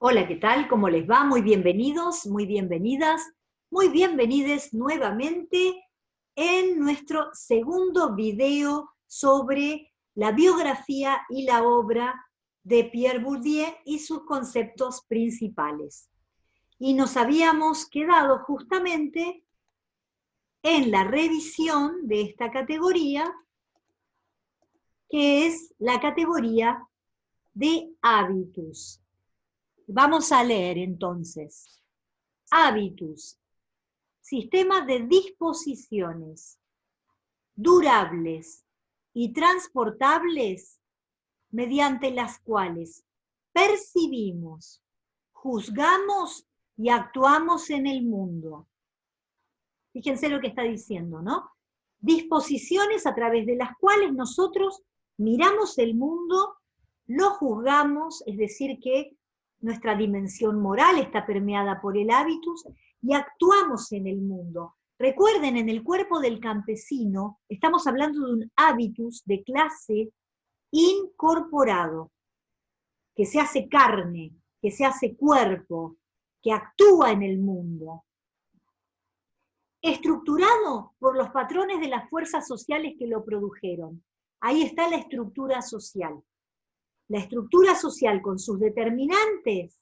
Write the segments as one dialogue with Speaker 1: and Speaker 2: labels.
Speaker 1: Hola, ¿qué tal? ¿Cómo les va? Muy bienvenidos, muy bienvenidas, muy bienvenides nuevamente en nuestro segundo video sobre la biografía y la obra de Pierre Bourdieu y sus conceptos principales. Y nos habíamos quedado justamente en la revisión de esta categoría, que es la categoría de hábitus. Vamos a leer entonces. Hábitus, sistemas de disposiciones durables y transportables mediante las cuales percibimos, juzgamos y actuamos en el mundo. Fíjense lo que está diciendo, ¿no? Disposiciones a través de las cuales nosotros miramos el mundo, lo juzgamos, es decir, que nuestra dimensión moral está permeada por el hábitus y actuamos en el mundo. Recuerden, en el cuerpo del campesino estamos hablando de un hábitus de clase incorporado, que se hace carne, que se hace cuerpo, que actúa en el mundo. Estructurado por los patrones de las fuerzas sociales que lo produjeron. Ahí está la estructura social. La estructura social con sus determinantes,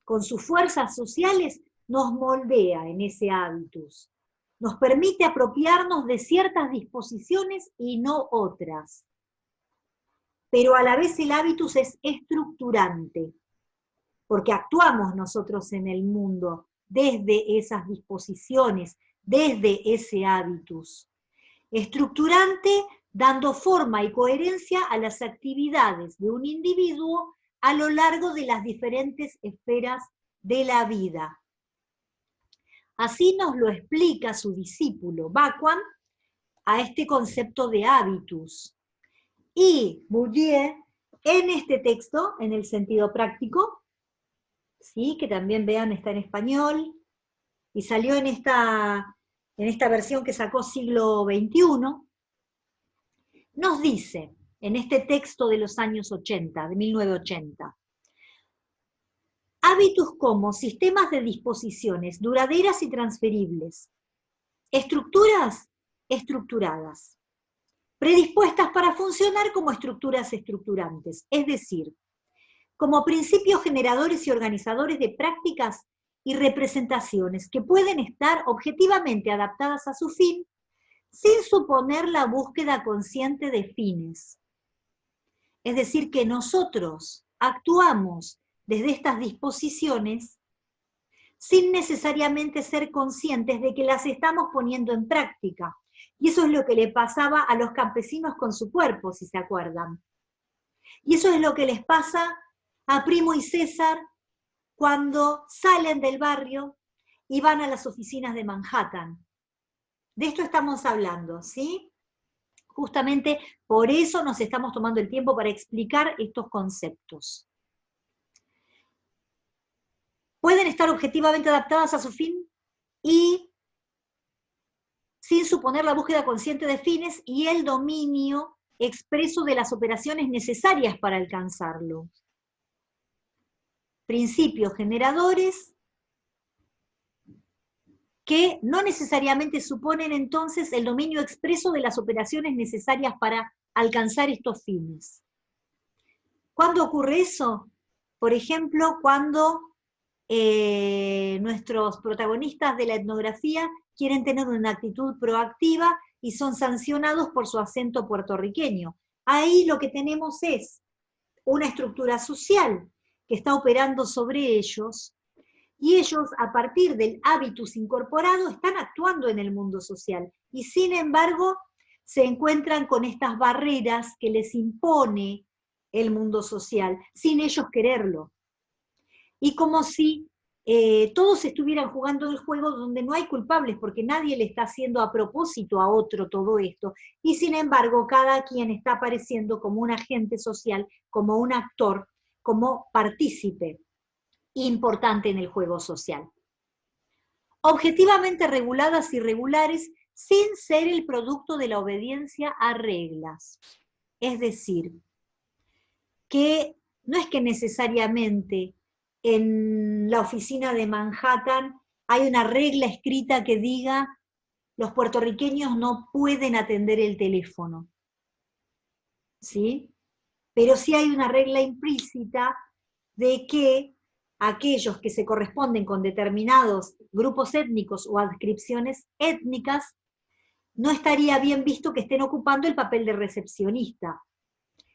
Speaker 1: con sus fuerzas sociales, nos moldea en ese hábitus. Nos permite apropiarnos de ciertas disposiciones y no otras. Pero a la vez el hábitus es estructurante, porque actuamos nosotros en el mundo desde esas disposiciones, desde ese hábitus. Estructurante, dando forma y coherencia a las actividades de un individuo a lo largo de las diferentes esferas de la vida. Así nos lo explica su discípulo Bacquan a este concepto de hábitus. Y Bourdieu, en este texto, en el sentido práctico, ¿sí? Que también vean, está en español, y salió en esta versión que sacó siglo XXI, nos dice, en este texto de los años 80, de 1980, hábitus como sistemas de disposiciones duraderas y transferibles, estructuras estructuradas, predispuestas para funcionar como estructuras estructurantes, es decir, como principios generadores y organizadores de prácticas y representaciones que pueden estar objetivamente adaptadas a su fin sin suponer la búsqueda consciente de fines. Es decir, que nosotros actuamos desde estas disposiciones sin necesariamente ser conscientes de que las estamos poniendo en práctica. Y eso es lo que le pasaba a los campesinos con su cuerpo, si se acuerdan. Y eso es lo que les pasa a Primo y César cuando salen del barrio y van a las oficinas de Manhattan. De esto estamos hablando, ¿sí? Justamente por eso nos estamos tomando el tiempo para explicar estos conceptos. Pueden estar objetivamente adaptadas a su fin y sin suponer la búsqueda consciente de fines y el dominio expreso de las operaciones necesarias para alcanzarlo. Principios generadores que no necesariamente suponen entonces el dominio expreso de las operaciones necesarias para alcanzar estos fines. ¿Cuándo ocurre eso? Por ejemplo, cuando nuestros protagonistas de la etnografía quieren tener una actitud proactiva y son sancionados por su acento puertorriqueño. Ahí lo que tenemos es una estructura social que está operando sobre ellos, y ellos, a partir del hábitus incorporado, están actuando en el mundo social, y sin embargo se encuentran con estas barreras que les impone el mundo social, sin ellos quererlo. Y como si todos estuvieran jugando el juego donde no hay culpables, porque nadie le está haciendo a propósito a otro todo esto, y sin embargo cada quien está apareciendo como un agente social, como un actor, como partícipe importante en el juego social. Objetivamente reguladas y regulares sin ser el producto de la obediencia a reglas. Es decir, que no es que necesariamente en la oficina de Manhattan hay una regla escrita que diga los puertorriqueños no pueden atender el teléfono, ¿sí? Pero sí hay una regla implícita de que aquellos que se corresponden con determinados grupos étnicos o adscripciones étnicas, no estaría bien visto que estén ocupando el papel de recepcionista,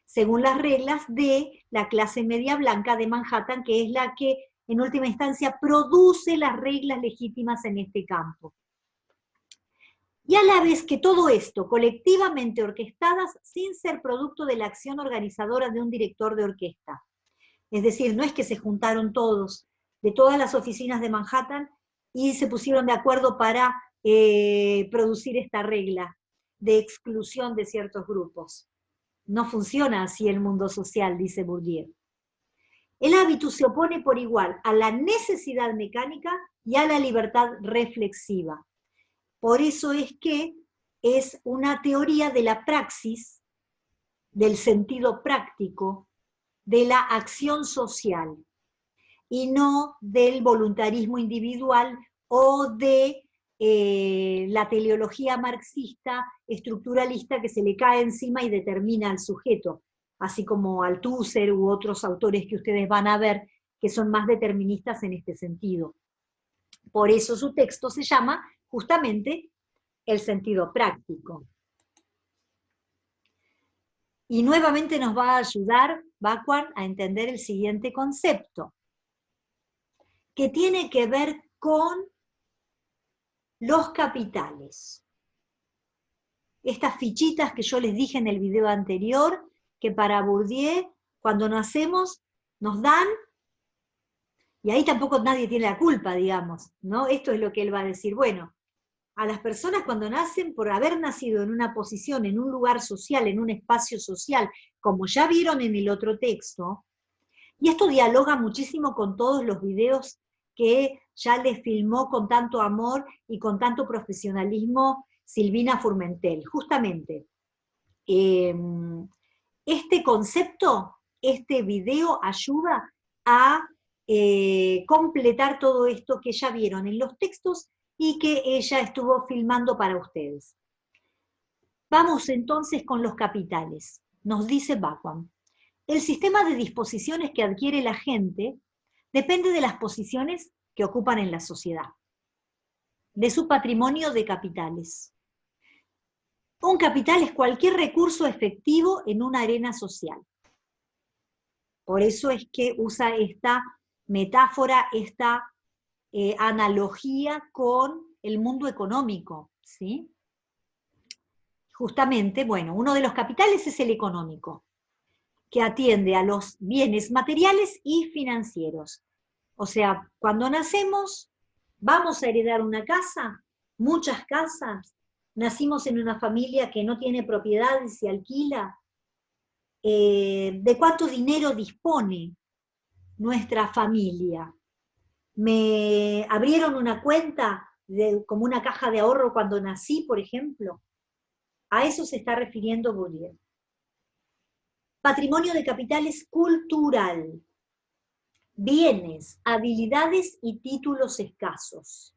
Speaker 1: según las reglas de la clase media blanca de Manhattan, que es la que en última instancia produce las reglas legítimas en este campo. Y a la vez que todo esto, colectivamente orquestadas, sin ser producto de la acción organizadora de un director de orquesta. Es decir, no es que se juntaron todos, de todas las oficinas de Manhattan, y se pusieron de acuerdo para producir esta regla de exclusión de ciertos grupos. No funciona así el mundo social, dice Bourdieu. El hábitus se opone por igual a la necesidad mecánica y a la libertad reflexiva. Por eso es que es una teoría de la praxis, del sentido práctico, de la acción social, y no del voluntarismo individual o de la teleología marxista estructuralista que se le cae encima y determina al sujeto, así como Althusser u otros autores que ustedes van a ver que son más deterministas en este sentido. Por eso su texto se llama justamente El sentido práctico. Y nuevamente nos va a ayudar Backward a entender el siguiente concepto, que tiene que ver con los capitales. Estas fichitas que yo les dije en el video anterior, que para Bourdieu, cuando nacemos, nos dan, y ahí tampoco nadie tiene la culpa, digamos, ¿no? Esto es lo que él va a decir, bueno, a las personas cuando nacen, por haber nacido en una posición, en un lugar social, en un espacio social, como ya vieron en el otro texto, y esto dialoga muchísimo con todos los videos que ya les filmó con tanto amor y con tanto profesionalismo Silvina Furmentel. Justamente, este concepto, este video ayuda a completar todo esto que ya vieron en los textos y que ella estuvo filmando para ustedes. Vamos entonces con los capitales. Nos dice Backward. El sistema de disposiciones que adquiere la gente depende de las posiciones que ocupan en la sociedad, de su patrimonio de capitales. Un capital es cualquier recurso efectivo en una arena social. Por eso es que usa esta metáfora, esta analogía con el mundo económico, ¿sí? Justamente, bueno, uno de los capitales es el económico, que atiende a los bienes materiales y financieros. O sea, cuando nacemos, vamos a heredar una casa, muchas casas, nacimos en una familia que no tiene propiedades y alquila. ¿De cuánto dinero dispone nuestra familia? ¿Me abrieron una cuenta como una caja de ahorro cuando nací, por ejemplo? A eso se está refiriendo Bourdieu. Patrimonio de capitales cultural. Bienes, habilidades y títulos escasos.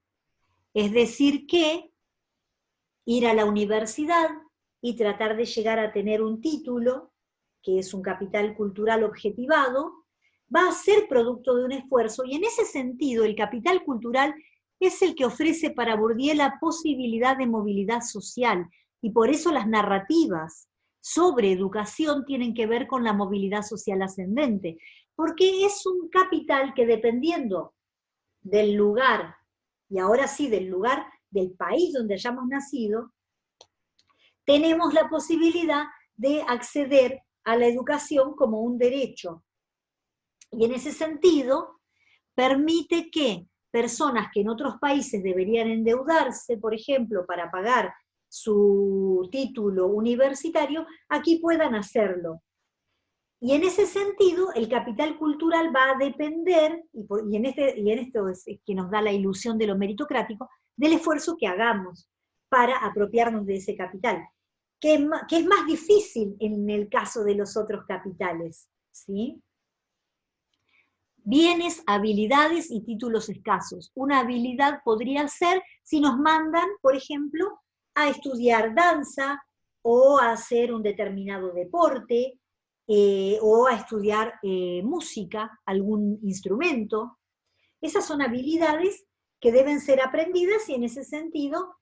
Speaker 1: Es decir que ir a la universidad y tratar de llegar a tener un título, que es un capital cultural objetivado, va a ser producto de un esfuerzo, y en ese sentido el capital cultural es el que ofrece para Bourdieu la posibilidad de movilidad social, y por eso las narrativas sobre educación tienen que ver con la movilidad social ascendente, porque es un capital que dependiendo del lugar, y ahora sí del lugar del país donde hayamos nacido, tenemos la posibilidad de acceder a la educación como un derecho. Y en ese sentido, permite que personas que en otros países deberían endeudarse, por ejemplo, para pagar su título universitario, aquí puedan hacerlo. Y en ese sentido, el capital cultural va a depender, y en esto es que nos da la ilusión de lo meritocrático, del esfuerzo que hagamos para apropiarnos de ese capital, que es más difícil en el caso de los otros capitales, ¿sí? Bienes, habilidades y títulos escasos. Una habilidad podría ser si nos mandan, por ejemplo, a estudiar danza o a hacer un determinado deporte, o a estudiar música, algún instrumento. Esas son habilidades que deben ser aprendidas y en ese sentido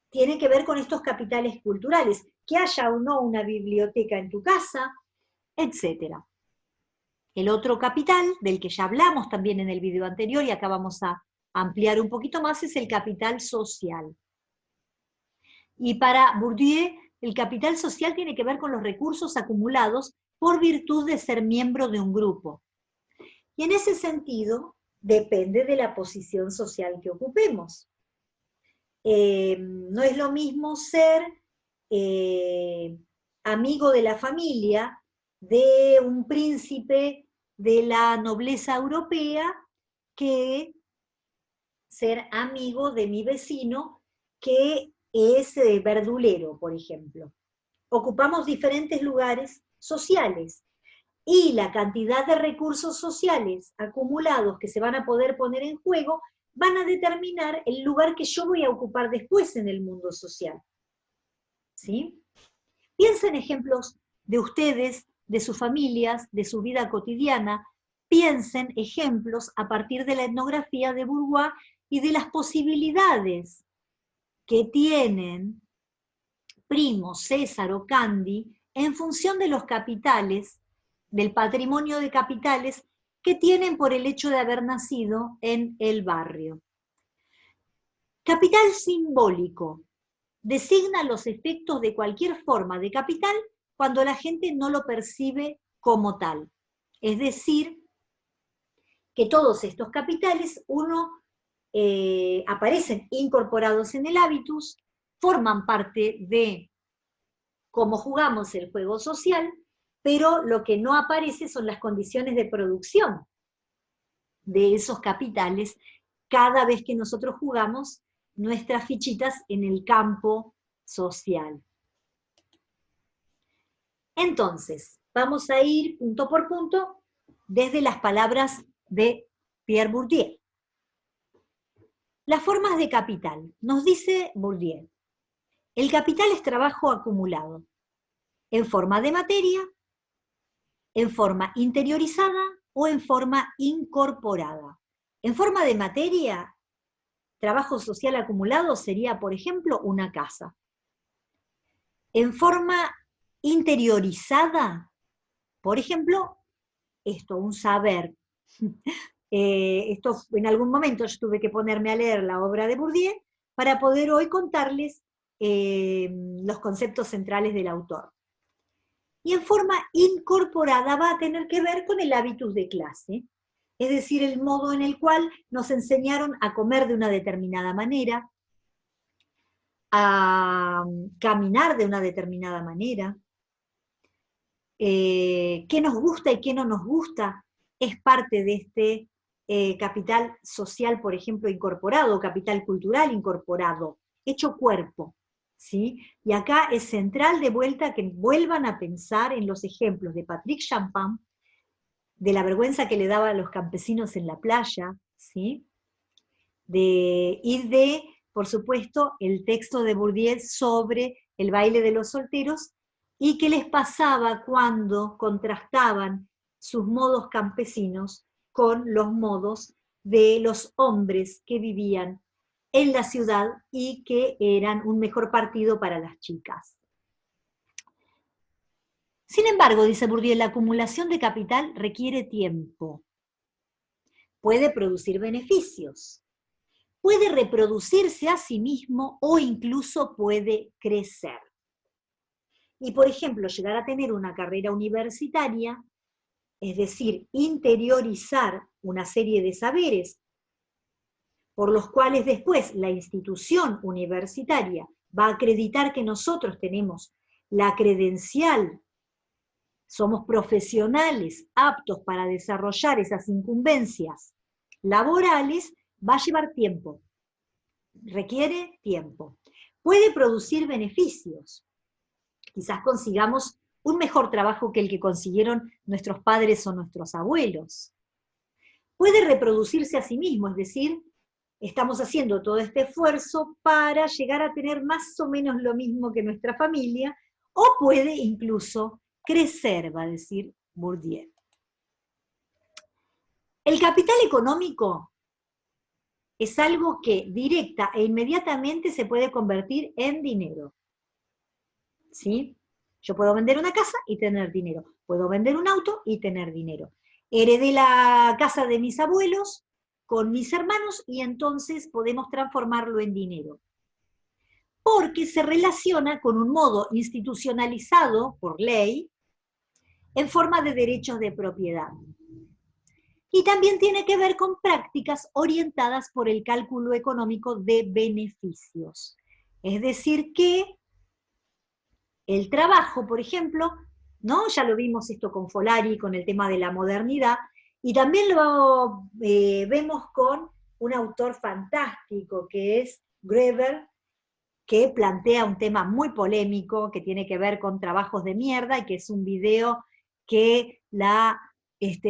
Speaker 1: tiene que ver con estos capitales culturales, que haya o no una biblioteca en tu casa, etc. El otro capital, del que ya hablamos también en el video anterior y acá vamos a ampliar un poquito más, es el capital social. Y para Bourdieu, el capital social tiene que ver con los recursos acumulados por virtud de ser miembro de un grupo. Y en ese sentido, depende de la posición social que ocupemos. No es lo mismo ser amigo de la familia de un príncipe de la nobleza europea que ser amigo de mi vecino que es verdulero, por ejemplo. Ocupamos diferentes lugares sociales y la cantidad de recursos sociales acumulados que se van a poder poner en juego van a determinar el lugar que yo voy a ocupar después en el mundo social. ¿Sí? Piensen ejemplos de ustedes, de sus familias, de su vida cotidiana. Piensen ejemplos a partir de la etnografía de Bourdieu y de las posibilidades que tienen Primo, César o Candy en función de los capitales, del patrimonio de capitales que tienen por el hecho de haber nacido en el barrio. Capital simbólico. Designa los efectos de cualquier forma de capital cuando la gente no lo percibe como tal. Es decir, que todos estos capitales, aparecen incorporados en el hábitus, forman parte de cómo jugamos el juego social, pero lo que no aparece son las condiciones de producción de esos capitales cada vez que nosotros jugamos nuestras fichitas en el campo social. Entonces, vamos a ir punto por punto desde las palabras de Pierre Bourdieu. Las formas de capital. Nos dice Bourdieu, el capital es trabajo acumulado en forma de materia, en forma interiorizada o en forma incorporada. En forma de materia, trabajo social acumulado sería, por ejemplo, una casa. En forma interiorizada, por ejemplo, un saber. En algún momento yo tuve que ponerme a leer la obra de Bourdieu para poder hoy contarles los conceptos centrales del autor. Y en forma incorporada va a tener que ver con el hábitus de clase, es decir, el modo en el cual nos enseñaron a comer de una determinada manera, a caminar de una determinada manera, qué nos gusta y qué no nos gusta, es parte de este capital social, por ejemplo, incorporado, capital cultural incorporado, hecho cuerpo. ¿Sí? Y acá es central de vuelta que vuelvan a pensar en los ejemplos de Patrick Champagne, de la vergüenza que le daba a los campesinos en la playa, ¿sí? Y de, por supuesto, el texto de Bourdieu sobre el baile de los solteros, y qué les pasaba cuando contrastaban sus modos campesinos con los modos de los hombres que vivían en la ciudad y que eran un mejor partido para las chicas. Sin embargo, dice Bourdieu, la acumulación de capital requiere tiempo. Puede producir beneficios, puede reproducirse a sí mismo o incluso puede crecer. Y, por ejemplo, llegar a tener una carrera universitaria, es decir, interiorizar una serie de saberes por los cuales después la institución universitaria va a acreditar que nosotros tenemos la credencial, somos profesionales aptos para desarrollar esas incumbencias laborales, va a llevar tiempo, requiere tiempo. Puede producir beneficios, quizás consigamos un mejor trabajo que el que consiguieron nuestros padres o nuestros abuelos. puede reproducirse a sí mismo, es decir, estamos haciendo todo este esfuerzo para llegar a tener más o menos lo mismo que nuestra familia, o puede incluso crecer, va a decir Bourdieu. El capital económico es algo que directa e inmediatamente se puede convertir en dinero. ¿Sí? Yo puedo vender una casa y tener dinero. Puedo vender un auto y tener dinero. Heredé la casa de mis abuelos con mis hermanos y entonces podemos transformarlo en dinero. Porque se relaciona con un modo institucionalizado por ley en forma de derechos de propiedad. Y también tiene que ver con prácticas orientadas por el cálculo económico de beneficios. Es decir, que el trabajo, por ejemplo, ¿no? Ya lo vimos esto con Folari, con el tema de la modernidad, y también lo vemos con un autor fantástico que es Greber, que plantea un tema muy polémico que tiene que ver con trabajos de mierda, y que es un video que la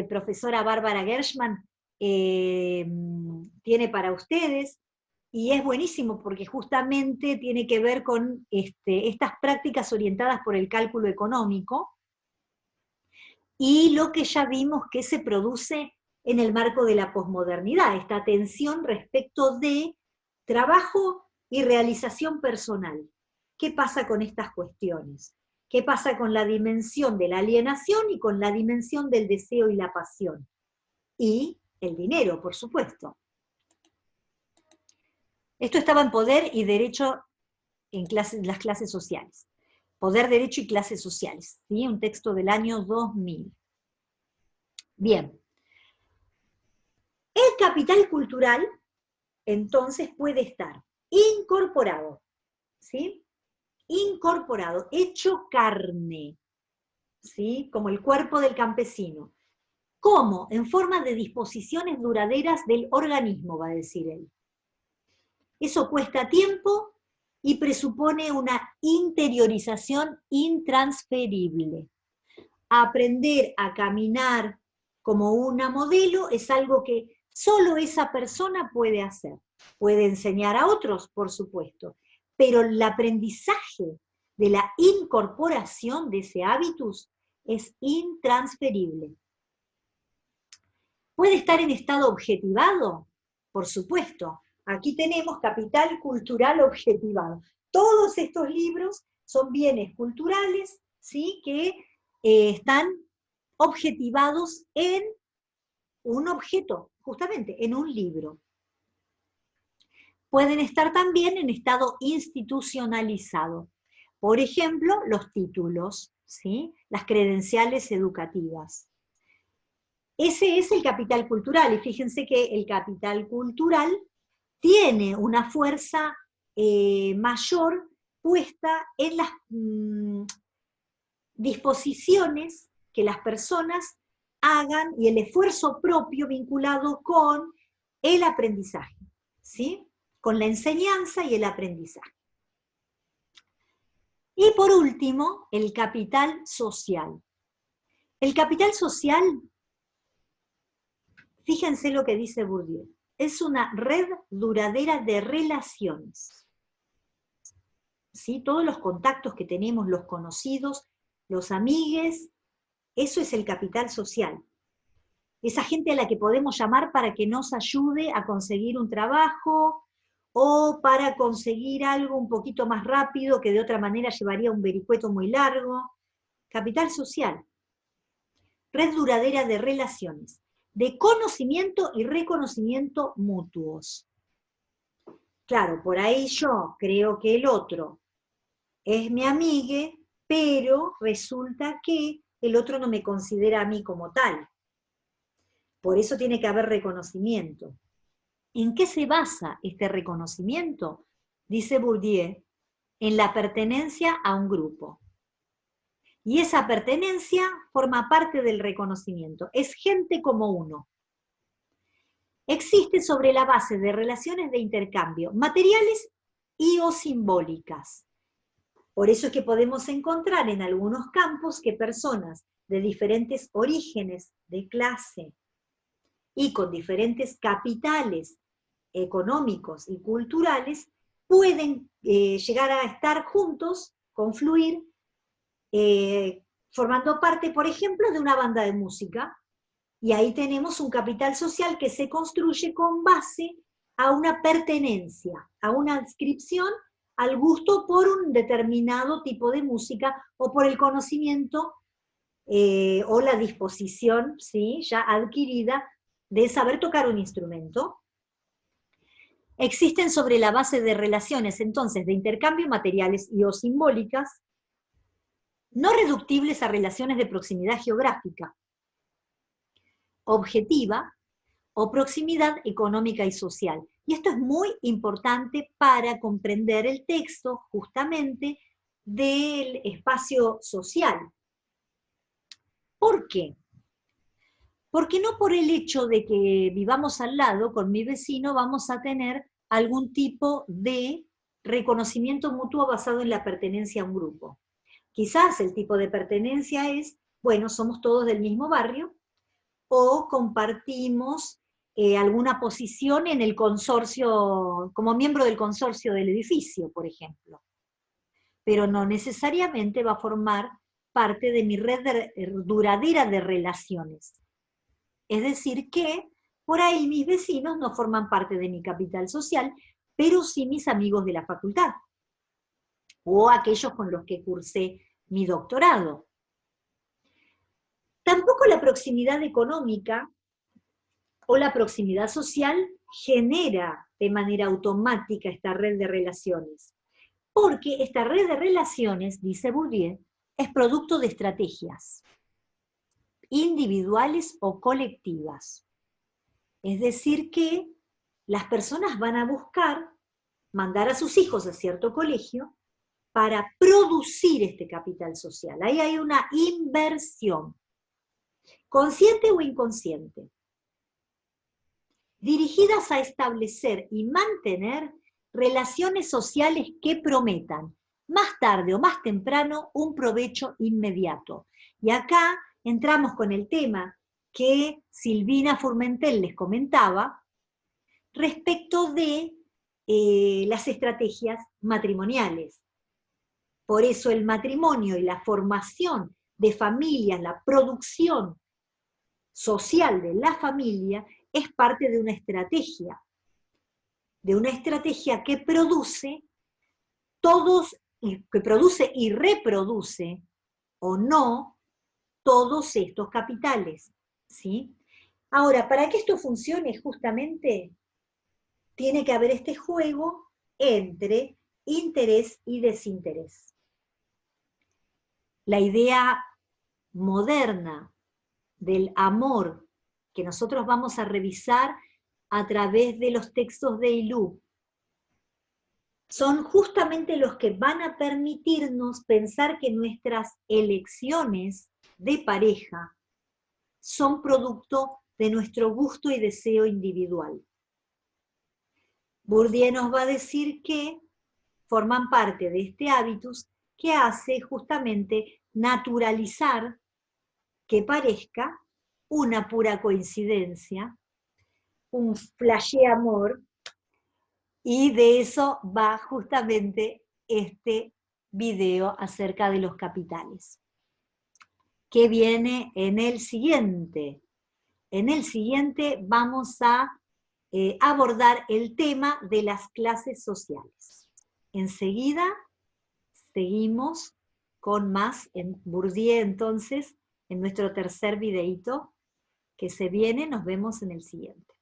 Speaker 1: profesora Bárbara Gershman tiene para ustedes, y es buenísimo porque justamente tiene que ver con estas prácticas orientadas por el cálculo económico, y lo que ya vimos que se produce en el marco de la posmodernidad, esta tensión respecto de trabajo y realización personal. ¿Qué pasa con estas cuestiones? ¿Qué pasa con la dimensión de la alienación y con la dimensión del deseo y la pasión? Y el dinero, por supuesto. Esto estaba en Poder y Derecho en las clases sociales. Poder, Derecho y Clases Sociales, ¿sí? Un texto del año 2000. Bien. El capital cultural, entonces, puede estar incorporado, ¿sí? Incorporado, hecho carne, ¿sí? Como el cuerpo del campesino. ¿Cómo? En forma de disposiciones duraderas del organismo, va a decir él. Eso cuesta tiempo y presupone una interiorización intransferible. Aprender a caminar como una modelo es algo que solo esa persona puede hacer. Puede enseñar a otros, por supuesto, pero el aprendizaje de la incorporación de ese hábitus es intransferible. ¿Puede estar en estado objetivado? Por supuesto. Aquí tenemos Capital Cultural Objetivado. Todos estos libros son bienes culturales, ¿sí? Que están objetivados en un objeto, justamente, en un libro. Pueden estar también en estado institucionalizado. Por ejemplo, los títulos, ¿sí? Las credenciales educativas. Ese es el capital cultural, y fíjense que el capital cultural tiene una fuerza mayor puesta en las disposiciones que las personas hagan y el esfuerzo propio vinculado con el aprendizaje, ¿sí? Con la enseñanza y el aprendizaje. Y por último, el capital social. El capital social, fíjense lo que dice Bourdieu, es una red duradera de relaciones. ¿Sí? Todos los contactos que tenemos, los conocidos, los amigues, eso es el capital social. Esa gente a la que podemos llamar para que nos ayude a conseguir un trabajo o para conseguir algo un poquito más rápido que de otra manera llevaría un vericueto muy largo. Capital social. Red duradera de relaciones, de conocimiento y reconocimiento mutuos. Claro, por ahí yo creo que el otro es mi amigue, pero resulta que el otro no me considera a mí como tal. Por eso tiene que haber reconocimiento. ¿En qué se basa este reconocimiento? Dice Bourdieu, en la pertenencia a un grupo. Y esa pertenencia forma parte del reconocimiento. Es gente como uno. Existe sobre la base de relaciones de intercambio materiales y o simbólicas. Por eso es que podemos encontrar en algunos campos que personas de diferentes orígenes, de clase, y con diferentes capitales económicos y culturales, pueden llegar a estar juntos, confluir, formando parte, por ejemplo, de una banda de música, y ahí tenemos un capital social que se construye con base a una pertenencia, a una adscripción al gusto por un determinado tipo de música o por el conocimiento o la disposición, ¿sí?, ya adquirida de saber tocar un instrumento. Existen sobre la base de relaciones, entonces, de intercambio materiales y o simbólicas, no reductibles a relaciones de proximidad geográfica, objetiva, o proximidad económica y social. Y esto es muy importante para comprender el texto, justamente, del espacio social. ¿Por qué? Porque no por el hecho de que vivamos al lado con mi vecino vamos a tener algún tipo de reconocimiento mutuo basado en la pertenencia a un grupo. Quizás el tipo de pertenencia es, bueno, somos todos del mismo barrio, o compartimos alguna posición en el consorcio, como miembro del consorcio del edificio, por ejemplo. Pero no necesariamente va a formar parte de mi red duradera de relaciones. Es decir que por ahí mis vecinos no forman parte de mi capital social, pero sí mis amigos de la facultad, o aquellos con los que cursé mi doctorado. Tampoco la proximidad económica o la proximidad social genera de manera automática esta red de relaciones. Porque esta red de relaciones, dice Bourdieu, es producto de estrategias individuales o colectivas. Es decir que las personas van a buscar mandar a sus hijos a cierto colegio para producir este capital social. Ahí hay una inversión, consciente o inconsciente, dirigidas a establecer y mantener relaciones sociales que prometan, más tarde o más temprano, un provecho inmediato. Y acá entramos con el tema que Silvina Furmentel les comentaba respecto de las estrategias matrimoniales. Por eso el matrimonio y la formación de familias, la producción social de la familia, es parte de una estrategia que produce y reproduce, o no, todos estos capitales, ¿sí? Ahora, para que esto funcione justamente, tiene que haber este juego entre interés y desinterés. La idea moderna del amor que nosotros vamos a revisar a través de los textos de Ilú son justamente los que van a permitirnos pensar que nuestras elecciones de pareja son producto de nuestro gusto y deseo individual. Bourdieu nos va a decir que forman parte de este hábitus que hace justamente naturalizar que parezca una pura coincidencia, un flashé amor, y de eso va justamente este video acerca de los capitales, que viene en el siguiente. En el siguiente vamos a abordar el tema de las clases sociales. Enseguida seguimos con más en Bourdieu, entonces, en nuestro tercer videíto que se viene. Nos vemos en el siguiente.